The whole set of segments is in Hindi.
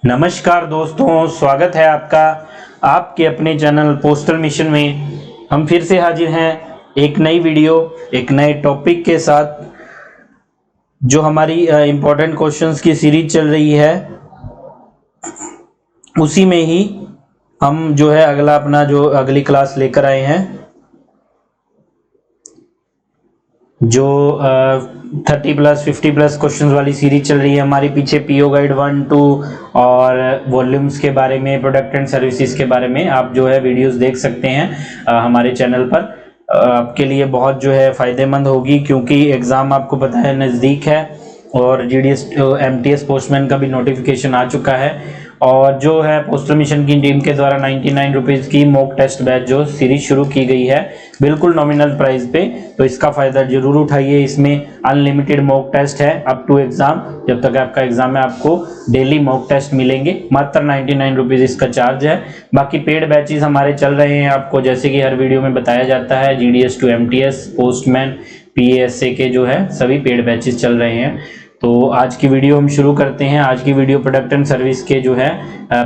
नमस्कार दोस्तों, स्वागत है आपका आपके अपने चैनल पोस्टल मिशन में। हम फिर से हाजिर हैं एक नई वीडियो एक नए टॉपिक के साथ। जो हमारी इम्पोर्टेंट क्वेश्चंस की सीरीज चल रही है उसी में ही हम जो है अपना अगली क्लास लेकर आए हैं। जो 30+ 50+ क्वेश्चंस वाली सीरीज चल रही है हमारी। पीछे पीओ गाइड 1, 2 और वॉल्यूम्स के बारे में, प्रोडक्ट एंड सर्विसेज के बारे में आप जो है वीडियोस देख सकते हैं हमारे चैनल पर। आपके लिए बहुत जो है फायदेमंद होगी, क्योंकि एग्जाम आपको पता है नज़दीक है और जीडीएस एमटीएस पोस्टमैन का भी नोटिफिकेशन आ चुका है। और जो है पोस्टल मिशन की टीम के द्वारा 99 रुपीज़ की मॉक टेस्ट बैच जो सीरीज शुरू की गई है बिल्कुल नॉमिनल प्राइस पे, तो इसका फ़ायदा जरूर उठाइए। इसमें अनलिमिटेड मॉक टेस्ट है अप टू एग्ज़ाम। जब तक आपका एग्ज़ाम है आपको डेली मॉक टेस्ट मिलेंगे। मात्र 99 रुपीज़ इसका चार्ज है। बाकी पेड बैचेस हमारे चल रहे हैं आपको, जैसे कि हर वीडियो में बताया जाता है, GDS to MTS, postman, PASA के जो है सभी पेड बैचेस चल रहे हैं। तो आज की वीडियो हम शुरू करते हैं। आज की वीडियो प्रोडक्ट एंड सर्विस के जो है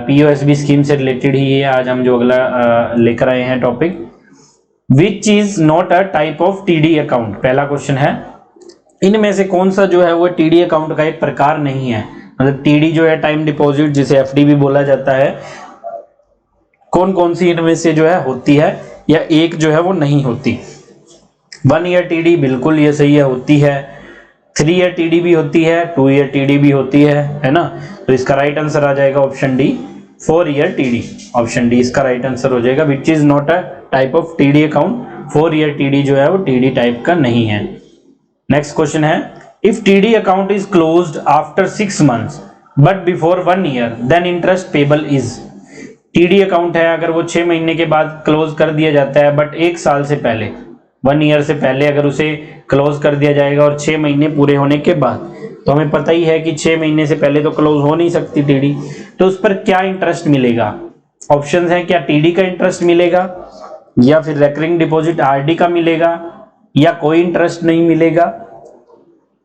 पीओएसबी स्कीम से रिलेटेड ही है। आज हम जो अगला लेकर आए हैं topic, which is not a type of TD account. पहला क्वेश्चन है, इनमें से कौन सा जो है वो टीडी अकाउंट का एक प्रकार नहीं है। मतलब टीडी जो है टाइम डिपॉजिट, जिसे एफडी भी बोला जाता है, कौन कौन सी इनमें से जो है होती है या एक जो है वो नहीं होती। 1 ईयर टीडी बिल्कुल ये सही है, होती है। 3 ईयर टीडी भी होती है, 2 ईयर टीडी भी होती है ना। तो इसका राइट आंसर आ जाएगा option D, 4 year TD. Option D इसका राइट आंसर हो जाएगा, which is not a type of TD account. 4 year TD जो है वो टीडी टाइप का नहीं है। नेक्स्ट क्वेश्चन है, if TD account is closed after 6 months but before 1 year then interest payable is. TD account है, अगर वो 6 महीने के बाद क्लोज कर दिया जाता है, बट 1 साल से पहले, 1 ईयर से पहले अगर उसे क्लोज कर दिया जाएगा और 6 महीने पूरे होने के बाद, तो हमें पता ही है कि 6 महीने से पहले तो क्लोज हो नहीं सकती टीडी, तो उस पर क्या इंटरेस्ट मिलेगा। ऑप्शंस हैं, क्या टीडी का इंटरेस्ट मिलेगा, या फिर रेकरिंग डिपॉजिट आरडी का मिलेगा, या कोई इंटरेस्ट नहीं मिलेगा,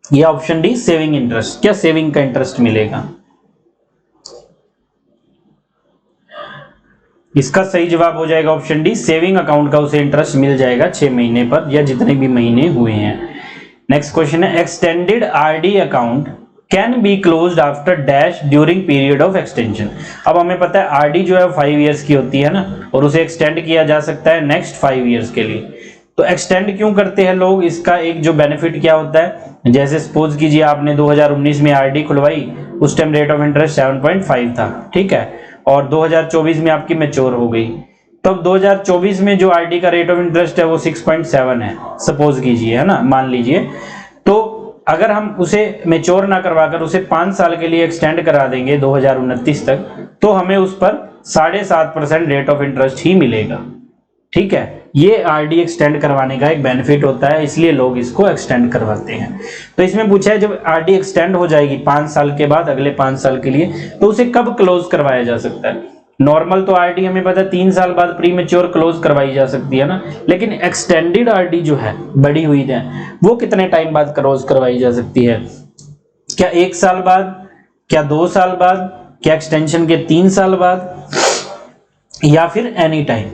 या ऑप्शन डी सेविंग इंटरेस्ट, क्या सेविंग का इंटरेस्ट मिलेगा। इसका सही जवाब हो जाएगा ऑप्शन डी, सेविंग अकाउंट का उसे इंटरेस्ट मिल जाएगा 6 महीने पर या जितने भी महीने हुए हैं। नेक्स्ट क्वेश्चन है, extended RD account can be closed after dash during period of extension. अब हमें पता है आरडी जो है 5 ईयर्स की होती है ना, और उसे एक्सटेंड किया जा सकता है नेक्स्ट 5 ईयर्स के लिए। तो एक्सटेंड क्यों करते हैं लोग, इसका एक जो बेनिफिट क्या होता है, जैसे सपोज कीजिए आपने 2019 में आरडी खुलवाई, उस टाइम रेट ऑफ इंटरेस्ट 7.5 था, ठीक है, और 2024 में आपकी मैच्योर हो गई, तो अब 2024 में जो आरडी का रेट ऑफ इंटरेस्ट है वो 6.7 है, सपोज कीजिए, है ना, मान लीजिए। तो अगर हम उसे मैच्योर ना करवाकर उसे 5 साल के लिए एक्सटेंड करा देंगे 2029 तक, तो हमें उस पर 7.5% रेट ऑफ इंटरेस्ट ही मिलेगा। ठीक है, ये आरडी एक्सटेंड करवाने का एक बेनिफिट होता है, इसलिए लोग इसको एक्सटेंड करवाते हैं। तो इसमें पूछा है, जब आरडी एक्सटेंड हो जाएगी 5 साल के बाद, अगले 5 साल के लिए, तो उसे कब क्लोज करवाया जा सकता है। नॉर्मल तो आरडी हमें पता है 3 साल बाद प्री मैच्योर क्लोज करवाई जा सकती है ना, लेकिन एक्सटेंडेड आरडी जो है बढ़ी हुई है, वो कितने टाइम बाद क्लोज करवाई जा सकती है। क्या 1 साल बाद, क्या 2 साल बाद, क्या एक्सटेंशन के 3 साल बाद, या फिर एनी टाइम।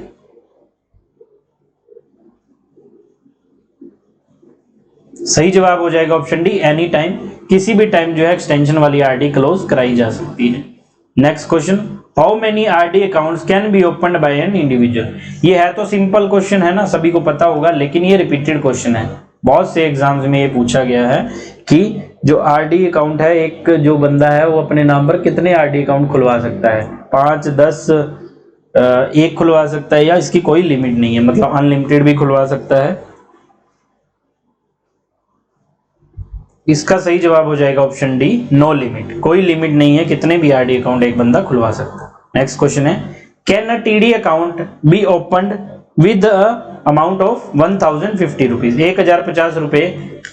सही जवाब हो जाएगा ऑप्शन डी, एनी टाइम। किसी भी टाइम जो है एक्सटेंशन वाली आरडी क्लोज कराई जा सकती है। Next question, how many RD accounts can be opened by an individual. ये है तो सिंपल क्वेश्चन है ना, सभी को पता होगा, लेकिन ये रिपीटेड क्वेश्चन है। बहुत से एग्जाम्स में ये पूछा गया है कि जो आरडी अकाउंट है, एक जो बंदा है वो अपने नाम पर कितने आरडी अकाउंट खुलवा सकता है, 5, 10, 1 खुलवा सकता है, या इसकी कोई लिमिट नहीं है, मतलब अनलिमिटेड भी खुलवा सकता है। इसका सही जवाब हो जाएगा ऑप्शन डी, नो लिमिट। कोई लिमिट नहीं है, कितने भी आरडी अकाउंट एक बंदा खुलवा सकता है। नेक्स्ट क्वेश्चन है, can a TD account be opened with amount of 1050 rupees. 1050 रुपए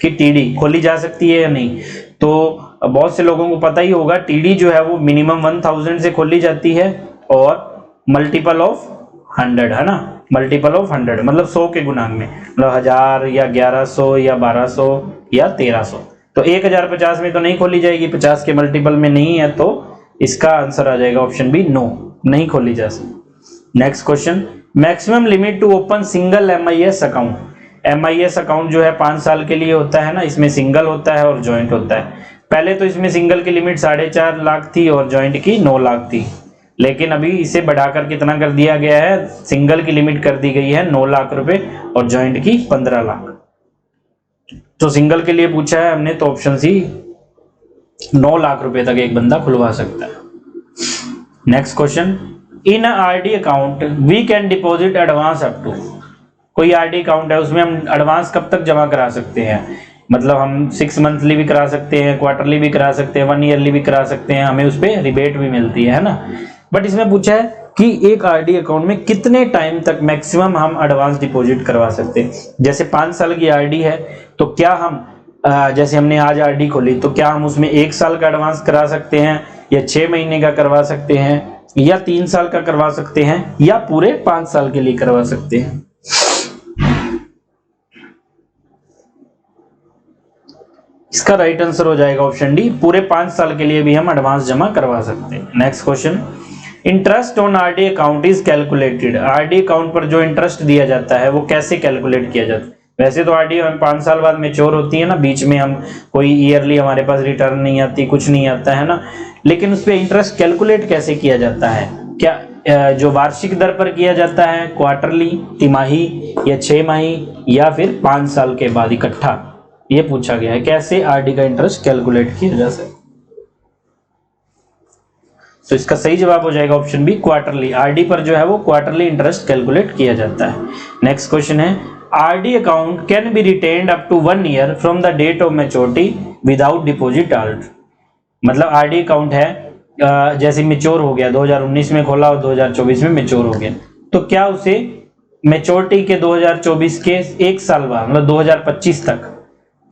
की टीडी खोली जा सकती है या नहीं। तो बहुत से लोगों को पता ही होगा, टीडी जो है वो मिनिमम 1000 से खोली जाती है और मल्टीपल ऑफ 100, है ना, मल्टीपल ऑफ 100 मतलब 100 के गुणांक में, मतलब 1000 या 1100 या 1200 या 1300। तो 1050 में तो नहीं खोली जाएगी, 50 के मल्टीपल में नहीं है, तो इसका आंसर आ जाएगा ऑप्शन बी नो, नहीं खोली जा सकती। Next question, maximum limit to open single MIS account. MIS account जो है 5 साल के लिए होता है ना, इसमें सिंगल होता है और जॉइंट होता है। पहले तो इसमें सिंगल की लिमिट 4.5 लाख थी और जॉइंट की 9 लाख थी, लेकिन अभी इसे बढ़ाकर कितना कर दिया गया है, सिंगल की लिमिट कर दी गई है 9 लाख रुपए और जॉइंट की 15 लाख। तो सिंगल के लिए पूछा है हमने, तो ऑप्शन सी 9 लाख रुपए तक एक बंदा खुलवा सकता है। Next question, in RD account we can deposit advance up to. कोई RD अकाउंट है, उसमें हम एडवांस कब तक जमा करा सकते हैं, मतलब हम 6 मंथली भी करा सकते हैं, क्वार्टरली भी करा सकते हैं, 1 ईयरली भी करा सकते हैं, हमें उस पर रिबेट भी मिलती है ना। बट इसमें पूछा है कि एक RD अकाउंट में कितने टाइम तक मैक्सिमम हम एडवांस डिपॉजिट करवा सकते हैं। जैसे 5 साल की RD है, तो क्या हम जैसे हमने आज RD खोली, तो क्या हम उसमें 1 साल का एडवांस करा सकते हैं, या 6 महीने का करवा सकते हैं, या 3 साल का करवा सकते हैं, या पूरे 5 साल के लिए करवा सकते हैं। इसका राइट आंसर हो जाएगा ऑप्शन डी, पूरे 5 साल के लिए भी हम एडवांस जमा करवा सकते हैं। Next question, interest on RD account is calculated. RD account पर जो इंटरेस्ट दिया जाता है वो कैसे कैलकुलेट किया जाता है। वैसे तो RD हम 5 साल बाद मेच्योर होती है ना, बीच में हम कोई ईयरली हमारे पास रिटर्न नहीं आती, कुछ नहीं आता है ना, लेकिन उस पर इंटरेस्ट कैलकुलेट कैसे किया जाता है। क्या जो वार्षिक दर पर किया जाता है, क्वार्टरली, तिमाही, या 6 माही, या फिर 5 साल के बाद इकट्ठा, ये पूछा गया है कैसे RD का इंटरेस्ट कैलकुलेट किया जा सकता है। तो इसका सही जवाब हो जाएगा ऑप्शन बी, क्वार्टरली। RD पर जो है वो क्वार्टरली इंटरेस्ट कैलकुलेट किया जाता है। नेक्स्ट क्वेश्चन है, RD account can be retained up to 1 year from the date of maturity without deposit halt. मतलब RD अकाउंट है, जैसे मेच्योर हो गया, 2019 में खोला और 2024 में मेच्योर हो गया, तो क्या उसे मेच्योरिटी के 2024 के 1 साल बाद, मतलब 2025 तक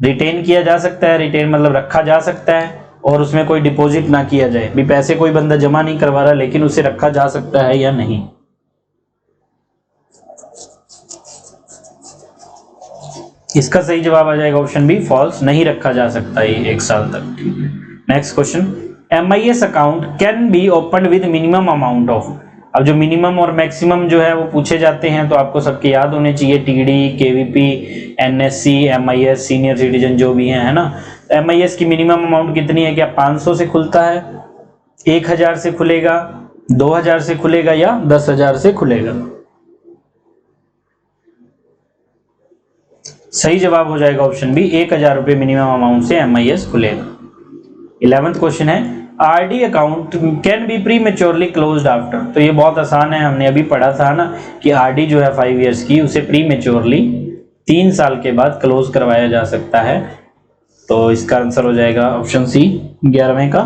रिटेन किया जा सकता है। रिटेन मतलब रखा जा सकता है, और उसमें कोई डिपॉजिट ना किया जाए, भी पैसे कोई बंदा जमा नहीं करवा रहा, लेकिन उसे रखा जा सकता है या नहीं। इसका सही जवाब आ जाएगा ऑप्शन बी, फॉल्स, नहीं रखा जा सकता ये 1 साल तक। Next question, MIS account can be open with minimum amount of. अब जो मिनिमम और मैक्सिमम जो है वो पूछे जाते हैं, तो आपको सबके याद होने चाहिए, TD, KVP, NSC, MIS, senior citizen जो भी है ना। MIS की मिनिमम अमाउंट कितनी है, क्या 500 से खुलता है, 1000 से खुलेगा, 2000 से खुलेगा, या 10,000 से खुलेगा। सही जवाब हो जाएगा ऑप्शन बी, 1000 रुपए मिनिमम अमाउंट से MIS खुलेगा। 11th क्वेश्चन है, RD account can B pre maturely closed after. तो ये बहुत आसान है, हमने अभी पढ़ा था ना कि RD जो है 5 इयर्स की, उसे प्री मेच्योरली 3 साल के बाद क्लोज करवाया जा सकता है। तो इसका आंसर हो जाएगा ऑप्शन सी, 11वें का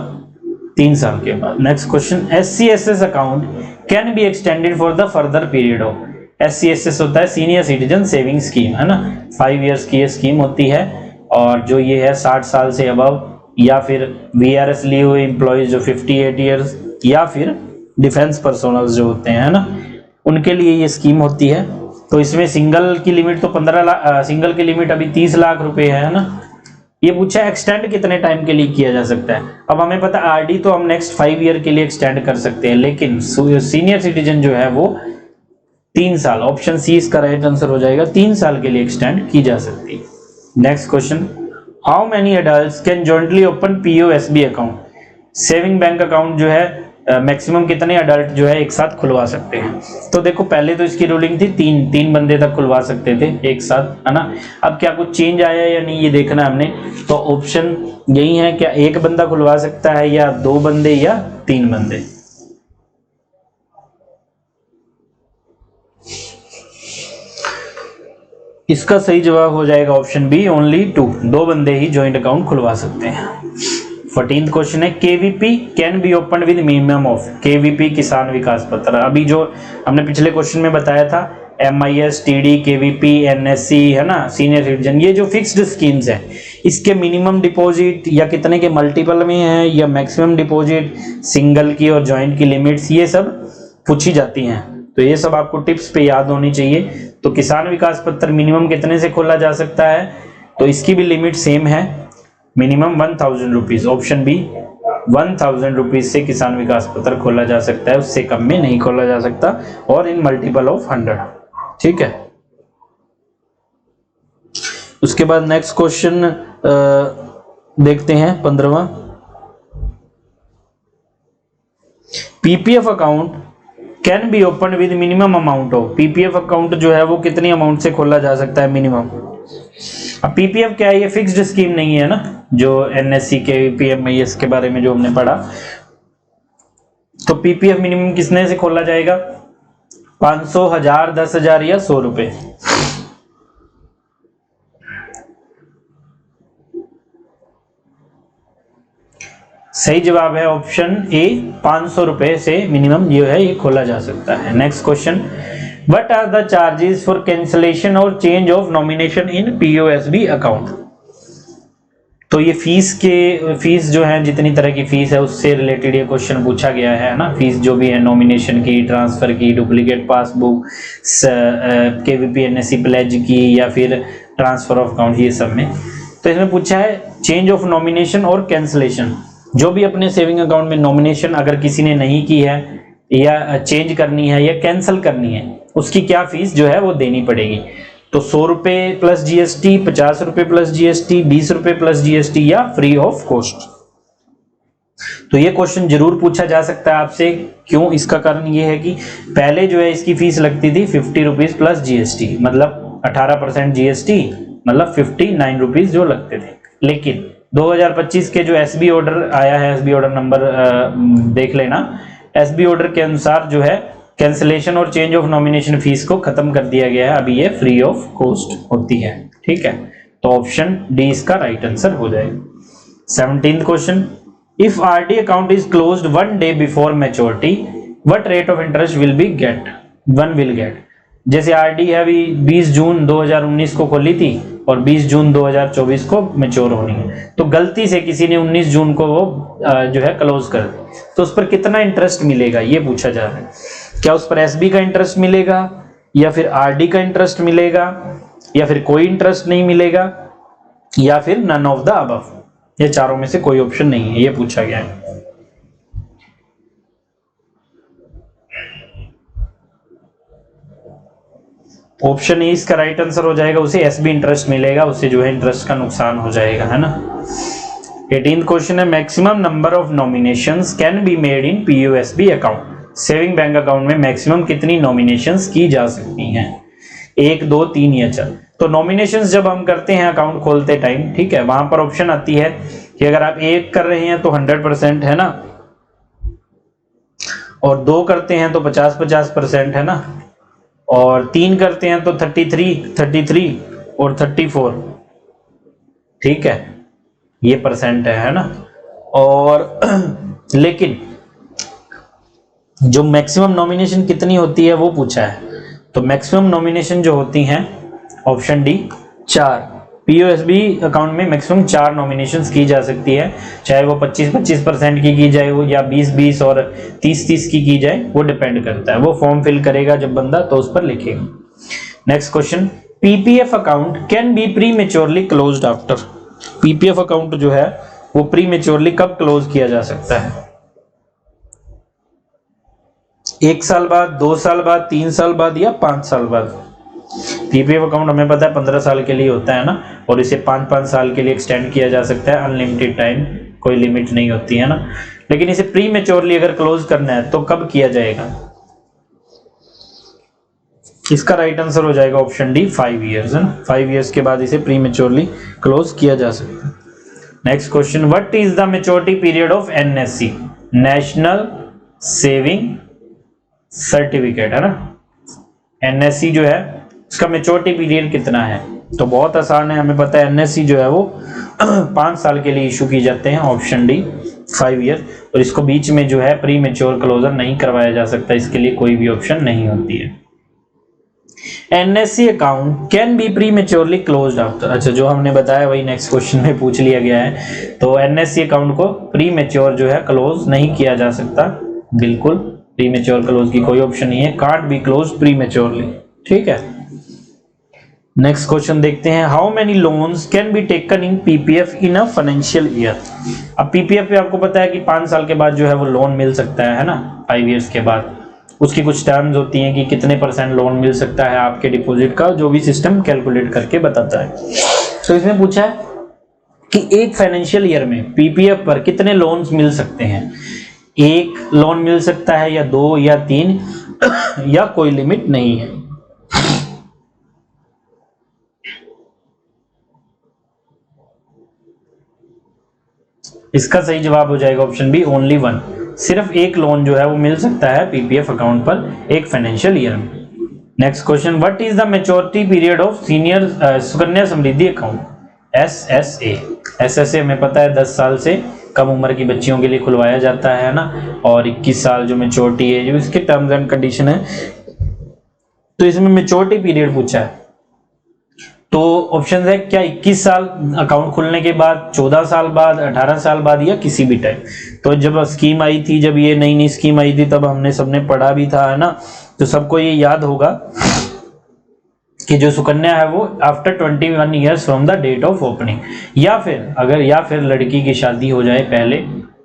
3 साल के बाद। Next question, SCSS account can be extended for the further period of. SCSS होता है सीनियर सिटीजन सेविंग स्कीम, है ना, 5 इयर्स की ये स्कीम होती है, और जो ये है 60 साल से अबव, या फिर VRS लिए हुए एम्प्लॉइज जो 58 इयर्स, या फिर डिफेंस पर्सोनल जो होते हैं ना, उनके लिए ये स्कीम होती है। तो इसमें सिंगल की लिमिट तो 15 लाख, सिंगल की लिमिट अभी 30 लाख रुपए है ना। ये पूछा एक्सटेंड कितने टाइम के लिए किया जा सकता है। अब हमें पता RD तो हम नेक्स्ट 5 ईयर के लिए एक्सटेंड कर सकते हैं, लेकिन सीनियर सिटीजन जो है वो 3 साल, ऑप्शन सी इसका राइट आंसर हो जाएगा, 3 साल के लिए एक्सटेंड की जा सकती है। Next question, how many adults can jointly open POSB account. Saving bank account जो है मैक्सिमम कितने अडल्ट जो है एक साथ खुलवा सकते हैं। तो देखो पहले तो इसकी रूलिंग थी 3 बंदे तक खुलवा सकते थे एक साथ, है ना। अब क्या कुछ चेंज आया या नहीं ये देखना हमने। तो ऑप्शन यही है, क्या 1 बंदा खुलवा सकता है, या 2 बंदे, या 3 बंदे। इसका सही जवाब हो जाएगा ऑप्शन बी, ओनली 2 बंदे ही ज्वाइंट अकाउंट खुलवा सकते हैं। 14th क्वेश्चन है, KVP can be open with minimum of. KVP किसान विकास पत्र, अभी जो हमने पिछले क्वेश्चन में बताया था, MIS, TD, KVP, NSC, है ना, सीनियर सिटीजन, ये जो फिक्स्ड स्कीम्स है, इसके मिनिमम डिपॉजिट या कितने के मल्टीपल में है, या मैक्सिमम डिपॉजिट, सिंगल की और ज्वाइंट की लिमिट्स, ये सब पूछी जाती हैं। तो ये सब आपको टिप्स पे याद होनी चाहिए। तो किसान विकास पत्र मिनिमम कितने से खोला जा सकता है, तो इसकी भी लिमिट सेम है, minimum 1000 rupees, option B 1000 rupees से किसान विकास पत्र खोला जा सकता है, उससे कम में नहीं खोला जा सकता, और इन मल्टीपल ऑफ 100। ठीक है, उसके बाद नेक्स्ट क्वेश्चन देखते हैं 15वां। PPF account can be open with minimum amount of, PPF account जो है वो कितनी अमाउंट से खोला जा सकता है मिनिमम। अब पीपीएफ क्या है, ये फिक्स्ड स्कीम नहीं है ना, जो एनएससी के पीएमआईएस के बारे में जो हमने पढ़ा। तो पीपीएफ मिनिमम किसने से खोला जाएगा, 500, 1000, 10,000 या 100 रुपए। सही जवाब है ऑप्शन ए, 500 रुपए से मिनिमम जो है ये खोला जा सकता है। Next question, what are the charges for cancellation और change of nomination in POSB account. तो ये फीस जो है, जितनी तरह की फीस है उससे रिलेटेड ये क्वेश्चन पूछा गया है ना। फीस जो भी है नॉमिनेशन की, ट्रांसफर की, duplicate passbook, KVP NSC pledge की, या फिर ट्रांसफर ऑफ अकाउंट, ये सब में। तो इसमें पूछा है चेंज ऑफ नॉमिनेशन और कैंसिलेशन। जो भी अपने सेविंग अकाउंट में नॉमिनेशन अगर किसी ने नहीं की है, या चेंज करनी है या कैंसिल करनी है, उसकी क्या फीस जो है वो देनी पड़ेगी। तो 100 रुपए प्लस जीएसटी, 50 रुपए प्लस जीएसटी, 20 रुपए प्लस जीएसटी, या फ्री ऑफ कॉस्ट। तो ये क्वेश्चन जरूर पूछा जा सकता है आपसे। क्यों? इसका कारण ये है कि पहले जो है इसकी फीस लगती थी 50 रुपीज प्लस जीएसटी, मतलब 18% जीएसटी, मतलब 59 रुपीज जो लगते थे। लेकिन 2025 के जो एसबी ऑर्डर आया है, एसबी ऑर्डर नंबर देख लेना, एसबी ऑर्डर के अनुसार जो है कैंसिलेशन और चेंज ऑफ नॉमिनेशन फीस को खत्म कर दिया गया है। अभी ये फ्री ऑफ कॉस्ट होती है। ठीक है, तो ऑप्शन डी इसका राइट आंसर हो जाएगा। 17th question, if RD account is closed 1 day before maturity, what rate of interest will be get, one will get. जैसे आरडी है अभी 20 जून 2019 को खोली थी और 20 जून 2024 को मैच्योर होनी है, तो गलती से किसी ने 19 जून को वो जो है क्लोज कर दी, तो उस पर कितना इंटरेस्ट मिलेगा ये पूछा जा रहा है। क्या उस पर एसबी का इंटरेस्ट मिलेगा, या फिर आरडी का इंटरेस्ट मिलेगा, या फिर कोई इंटरेस्ट नहीं मिलेगा, या फिर नन ऑफ द अबव। ये चारों में से कोई ऑप्शन नहीं है, ये पूछा गया है। ऑप्शन ए इसका राइट आंसर हो जाएगा। उसे एसबी इंटरेस्ट मिलेगा, उससे जो है इंटरेस्ट का नुकसान हो जाएगा, है ना। 18th क्वेश्चन है, maximum number of nominations can be made in POSB account. Saving bank account में मैक्सिमम कितनी नॉमिनेशंस की जा सकती हैं, 1, 2, 3 या 4। तो नॉमिनेशंस जब हम करते हैं अकाउंट खोलते टाइम, ठीक है, वहां पर ऑप्शन आती है कि अगर आप 1 कर रहे हैं तो 100% है ना, और 2 करते हैं तो 50-50% है ना, और 3 करते हैं तो 33 और 34, ठीक है, ये परसेंट है ना। और लेकिन जो मैक्सिमम नॉमिनेशन कितनी होती है वो पूछा है। तो मैक्सिमम नॉमिनेशन जो होती हैं ऑप्शन डी 4। पीओएसबी अकाउंट में मैक्सिमम 4 नॉमिनेशंस की जा सकती है, चाहे वो 25-25% की जाए वो, या 20-20 और 30-30 की जाए, वो डिपेंड करता है। वो फॉर्म फिल करेगा जब बंदा तो उस पर लिखेगा। Next question, PPF account can B prematurely closed after. PPF account जो है वो प्रीमेच्योरली कब क्लोज किया जा सकता है, 1 साल बाद, 2 साल बाद, 3 साल बाद, या 5 साल बाद। पीपीएफ अकाउंट हमें पता है 15 साल के लिए होता है ना, और इसे 5-5 साल के लिए एक्सटेंड किया जा सकता है, अनलिमिटेड टाइम, कोई लिमिट नहीं होती है ना। लेकिन इसे प्रीमेच्योरली अगर क्लोज करना है तो कब किया जाएगा, इसका राइट आंसर हो जाएगा ऑप्शन डी 5 ईयर्स, है ना। 5 ईयर्स के बाद इसे प्रीमेच्योरली क्लोज किया जा सकता है। Next question, what is the maturity period of NSC, national saving certificate, है ना। एनएससी जो है उसका मैच्योरिटी पीरियड कितना है, तो बहुत आसान है, हमें पता है एनएससी जो है वो 5 साल के लिए इशू की जाते हैं, ऑप्शन डी 5 ईयर। और इसको बीच में जो है प्री मैच्योर क्लोजर नहीं करवाया जा सकता, इसके लिए कोई भी ऑप्शन नहीं होती है। NSC account can B pre maturely closed after. अच्छा, जो हमने बताया वही नेक्स्ट क्वेश्चन में पूछ लिया गया है। तो एनएससी अकाउंट को प्री मैच्योर जो है क्लोज नहीं किया जा सकता, बिल्कुल प्री मैच्योर क्लोज की कोई ऑप्शन नहीं है, can't be close pre maturely, ठीक है। नेक्स्ट क्वेश्चन देखते हैं, how many loans can be taken in PPF in a financial year. अब पीपीएफ पे आपको पता है कि 5 साल के बाद जो है वो लोन मिल सकता है ना, 5 इयर्स के बाद। उसकी कुछ टर्म्स होती हैं कि कितने % लोन मिल सकता है आपके डिपॉजिट का, जो भी सिस्टम कैलकुलेट करके बताता है। तो इसमें पूछा है कि एक फाइनेंशियल ईयर में पीपीएफ पर कितने लोन्स मिल सकते हैं। एक लोन मिल सकता है या 2 या 3 या कोई लिमिट नहीं है। इसका सही जवाब हो जाएगा ऑप्शन बी, ओनली 1। सिर्फ एक लोन जो है वो मिल सकता है पीपीएफ अकाउंट पर एक फाइनेंशियल ईयर में। Next question, what is the maturity period of senior Sukanya Samriddhi account, SSA. SSA हमें पता है 10 साल से कम उम्र की बच्चियों के लिए खुलवाया जाता है ना, और 21 साल जो मैच्योरिटी है, जो इसके टर्म्स एंड कंडीशन है। तो इसमें मैच्योरिटी पीरियड पूछा है, तो ऑप्शन है क्या 21 साल अकाउंट खुलने के बाद, 14 साल बाद, 18 साल बाद, या किसी भी टाइम। तो जब स्कीम आई थी, जब ये नई नई स्कीम आई थी, तब हमने सबने पढ़ा भी था, है ना। तो सबको ये याद होगा कि जो सुकन्या है वो after 21 years from the date of opening, या फिर लड़की की शादी हो जाए पहले,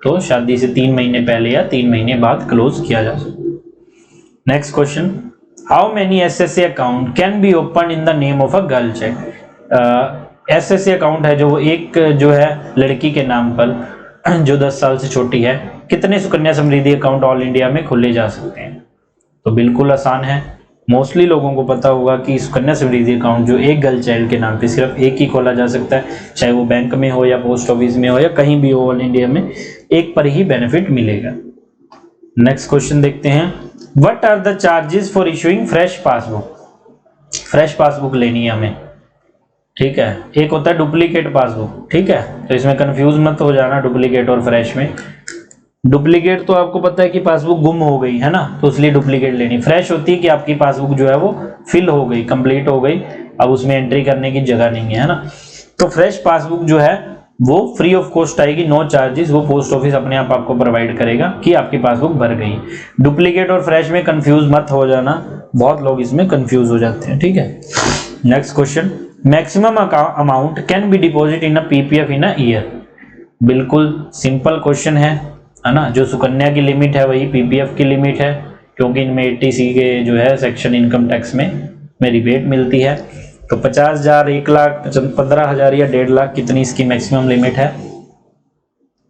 तो शादी से 3 महीने पहले या 3 महीने बाद क्लोज किया जा सकता। Next question, how many SSA account can be open in the name of a girl child. SSA account है जो एक जो है लड़की के नाम पर जो 10 साल से छोटी है, कितने Sukanya Samriddhi account all India में खोले जा सकते हैं। तो बिल्कुल आसान है, मोस्टली लोगों को पता होगा कि सुकन्या समृद्धि अकाउंट जो एक गर्ल चाइल्ड के नाम पे सिर्फ एक ही खोला जा सकता है, चाहे वो बैंक में हो या पोस्ट ऑफिस में हो या कहीं भी हो, ऑल इंडिया में एक पर ही बेनिफिट मिलेगा। नेक्स्ट क्वेश्चन देखते हैं, what are the charges for issuing fresh passbook. Fresh passbook लेनी है हमें, ठीक है। एक होता है डुप्लीकेट पासबुक, ठीक है, तो इसमें कंफ्यूज मत हो जाना डुप्लीकेट और फ्रेश में। डुप्लीकेट तो आपको पता है कि पासबुक गुम हो गई है ना, तो इसलिए डुप्लीकेट लेनी। फ्रेश होती है कि आपकी पासबुक जो है वो फिल हो गई, कंप्लीट हो गई, अब उसमें एंट्री करने की जगह नहीं है ना। तो फ्रेश पासबुक जो है वो फ्री ऑफ कॉस्ट आएगी, नो चार्जेस, वो पोस्ट ऑफिस अपने आप आपको प्रोवाइड करेगा कि आपकी पासबुक भर गई। डुप्लीकेट और फ्रेश में कंफ्यूज मत हो जाना, बहुत लोग इसमें कंफ्यूज हो जाते हैं, ठीक है। Next question, maximum amount can be deposit in a PPF in a year. बिल्कुल सिंपल क्वेश्चन है ना। जो सुकन्या की लिमिट है वही पीपीएफ की लिमिट है, क्योंकि इनमें 80C के जो है सेक्शन इनकम टैक्स में रिबेट मिलती है। तो 50,000, 1 लाख, 15,000 या 1.5 लाख, कितनी इसकी मैक्सिमम लिमिट है।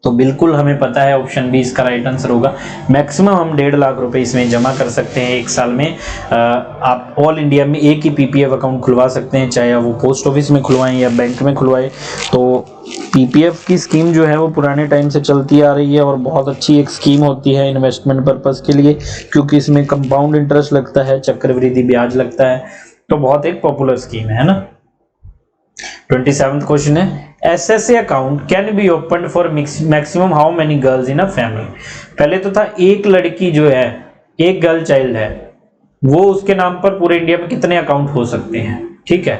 तो बिल्कुल हमें पता है ऑप्शन बी इसका राइट आंसर होगा। मैक्सिमम हम 1.5 लाख रुपए इसमें जमा कर सकते हैं एक साल में। आप ऑल इंडिया में एक ही पीपीएफ अकाउंट खुलवा सकते हैं, चाहे वो पोस्ट ऑफिस में खुलवाएं या बैंक में खुलवाएं। तो पीपीएफ की स्कीम जो है वो पुराने टाइम से चलती आ रही है और बहुत अच्छी एक स्कीम होती है इन्वेस्टमेंट पर्पस के लिए, क्योंकि इसमें कंपाउंड इंटरेस्ट लगता है, चक्रवृद्धि ब्याज लगता है, तो बहुत एक पॉपुलर स्कीम है ना। 27th क्वेश्चन है, SSA account can be open for maximum how many girls in a family. पहले तो था एक लड़की जो है, एक गर्ल चाइल्ड है, वो उसके नाम पर पूरे इंडिया में कितने अकाउंट हो सकते हैं, ठीक है।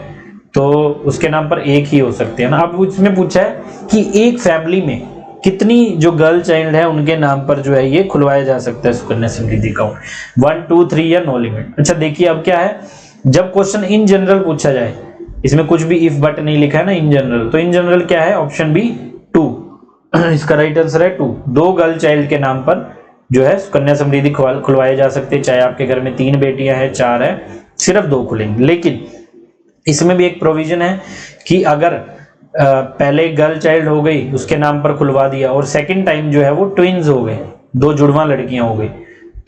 तो उसके नाम पर एक ही हो सकते हैं ना। अब उसमें पूछा है कि एक फैमिली में कितनी जो गर्ल चाइल्ड है उनके नाम पर जो है ये खुलवाया जा सकता है सुकन्या समृद्धि अकाउंट, 1, 2, 3 या नो लिमिट। अच्छा देखिए अब क्या है, जब क्वेश्चन इन जनरल पूछा जाए, इसमें कुछ भी इफ बट नहीं लिखा है ना, इन जनरल, तो इन जनरल क्या है, ऑप्शन बी 2, इसका राइट आंसर है 2। 2 गर्ल चाइल्ड के नाम पर जो है सुकन्या समृद्धि खुलवाए जा सकते हैं, चाहे आपके घर में 3 बेटियां हैं, 4 है, सिर्फ 2 खुलेंगे। लेकिन इसमें भी एक प्रोविजन है कि अगर पहले गर्ल चाइल्ड हो गई उसके नाम पर खुलवा दिया और सेकंड टाइम जो है वो ट्विंस हो गए, 2 जुड़वा लड़कियां हो गई,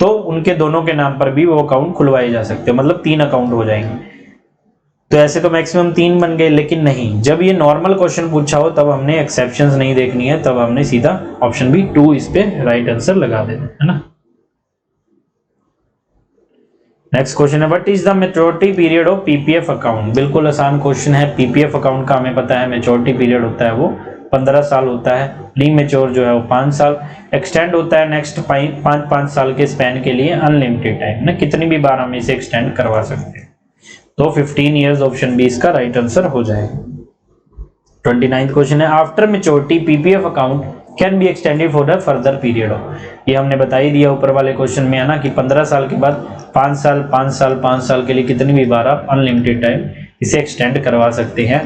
तो उनके दोनों के नाम पर भी वो अकाउंट खुलवाए जा सकते हैं, मतलब 3 अकाउंट हो जाएंगे। तो ऐसे तो मैक्सिमम 3 बन गए, लेकिन नहीं, जब ये नॉर्मल क्वेश्चन पूछा हो तब हमने एक्सेप्शंस नहीं देखनी है, तब हमने सीधा ऑप्शन बी 2 इस पे राइट आंसर लगा देना है ना। नेक्स्ट क्वेश्चन है, what is the maturity period of PPF account. बिल्कुल आसान क्वेश्चन है। पीपीएफ अकाउंट का हमें पता है मैच्योरिटी पीरियड होता है वो 15 साल होता है, प्री मैच्योर जो है वो 5 साल, एक्सटेंड होता है नेक्स्ट 5 साल के स्पैन के लिए, अनलिमिटेड टाइम ना, कितनी भी बार हम इसे एक्सटेंड करवा सकते हैं। तो 15 इयर्स ऑप्शन बी इसका राइट आंसर हो जाएगा। 29th क्वेश्चन है, after maturity PPF account can be extended for the further period of. ये हमने बता ही दिया ऊपर वाले क्वेश्चन में है ना कि 15 साल के बाद 5 साल, 5 साल, 5 साल के लिए कितनी भी बार आप अनलिमिटेड टाइम इसे एक्सटेंड करवा सकते हैं।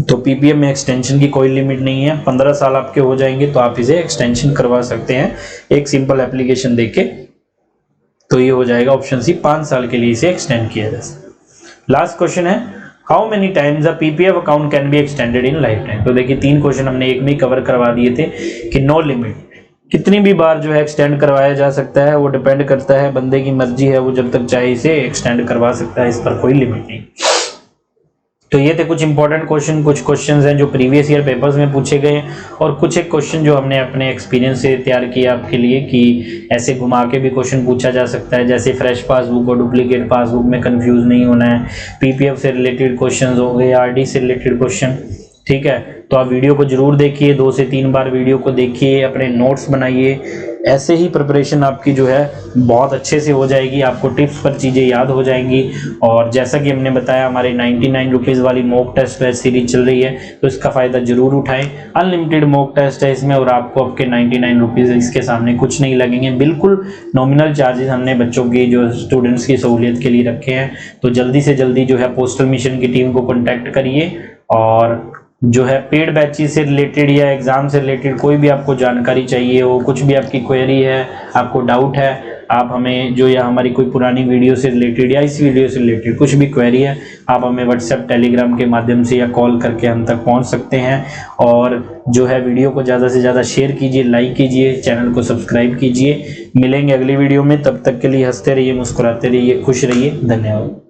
तो पीपीएम में एक्सटेंशन की कोई लिमिट नहीं है, 15 साल आपके हो जाएंगे तो आप इसे एक्सटेंशन करवा सकते हैं एक सिंपल एप्लीकेशन देके। तो ये हो जाएगा ऑप्शन सी, 5 साल के लिए इसे एक्सटेंड किया जा सकता है। लास्ट क्वेश्चन है, how many times a PPF account can be extended in life time. तो देखिए 3 क्वेश्चन हमने एक में ही कवर करवा दिए थे कि नो लिमिट, कितनी भी बार जो है एक्सटेंड करवाया जा सकता है, वो डिपेंड करता है बंदे की मर्जी है, वो जब तक चाहे इसे एक्सटेंड करवा सकता है, इस पर कोई लिमिट नहीं। तो ये थे कुछ इंपॉर्टेंट क्वेश्चन, कुछ क्वेश्चंस हैं जो प्रीवियस ईयर पेपर्स में पूछे गए और कुछ एक क्वेश्चन जो हमने अपने एक्सपीरियंस से तैयार किया आपके लिए कि ऐसे घुमा के भी क्वेश्चन पूछा जा सकता है, जैसे फ्रेश पासबुक और डुप्लीकेट पासबुक में कंफ्यूज नहीं होना है, पीपीएफ से रिलेटेड क्वेश्चन हो गए, आरडी से रिलेटेड क्वेश्चन। ठीक है, तो आप वीडियो को जरूर देखिए, 2 से 3 बार वीडियो को देखिए, अपने नोट्स बनाइए, ऐसे ही प्रिपरेशन आपकी जो है बहुत अच्छे से हो जाएगी, आपको टिप्स पर चीज़ें याद हो जाएंगी। और जैसा कि हमने बताया हमारे 99 रुपीज़ वाली मॉक टेस्ट सीरीज चल रही है, तो इसका फ़ायदा जरूर उठाएं। अनलिमिटेड मॉक टेस्ट है इसमें और आपको आपके 99 रुपीज़ इसके सामने कुछ नहीं लगेंगे, बिल्कुल नॉमिनल चार्जेस हमने बच्चों की जो स्टूडेंट्स की सहूलियत के लिए रखे हैं। तो जल्दी से जल्दी जो है पोस्टल मिशन की टीम को कॉन्टैक्ट करिए और जो है पेड बैचेस से रिलेटेड या एग्जाम से रिलेटेड कोई भी आपको जानकारी चाहिए हो, कुछ भी आपकी क्वेरी है, आपको डाउट है, आप हमें जो या हमारी कोई पुरानी वीडियो से रिलेटेड या इस वीडियो से रिलेटेड कुछ भी क्वेरी है, आप हमें व्हाट्सएप टेलीग्राम के माध्यम से या कॉल करके हम तक पहुंच सकते हैं। और जो है वीडियो को ज़्यादा से ज़्यादा शेयर कीजिए, लाइक कीजिए, चैनल को सब्सक्राइब कीजिए। मिलेंगे अगली वीडियो में, तब तक के लिए हंसते रहिए, मुस्कुराते रहिए, खुश रहिए। धन्यवाद।